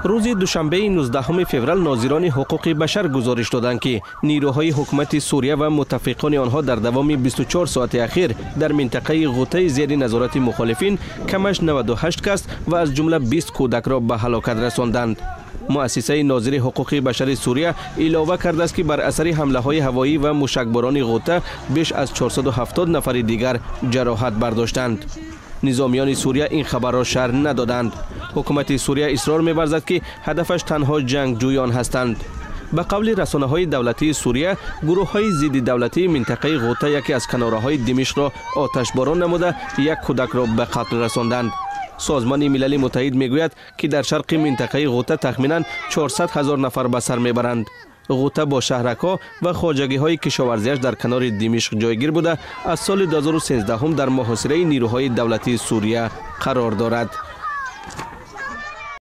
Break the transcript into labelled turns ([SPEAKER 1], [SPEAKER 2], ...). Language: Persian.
[SPEAKER 1] روز دوشنبه 19 فوریه ناظران حقوق بشر گزارش دادند که نیروهای حکومت سوریه و متفقان آنها در دوام 24 ساعت اخیر در منطقه غوطه زیر نظارت مخالفین کمش 98 کس و از جمله 20 کودک را به هلاکت رساندند. مؤسسه ناظر حقوق بشر سوریه علاوه کرده است که بر اثر حمله های هوایی و موشکباران غوطه بیش از 470 نفر دیگر جراحت برداشتند. نظامیان سوریه این خبر را شرح ندادند. حکومت سوریه اصرار می‌ورزد که هدفش تنها جنگجویان هستند. به قول رسانه‌های دولتی سوریه، گروه‌های ضد دولتی منطقه غوطه یکی از کناره‌های دمشق را آتشباران نموده یک کودک را به قتل رساندند. سازمان ملل متحد میگوید که در شرق منطقه غوطه تخمیناً 400,000 نفر به سر میبرند. غوطه با شهرک‌ها و خواجگی‌های کشاورزیش در کنار دمشق جایگیر بوده از سال 2013 در محاصره نیروهای دولتی سوریه قرار دارد.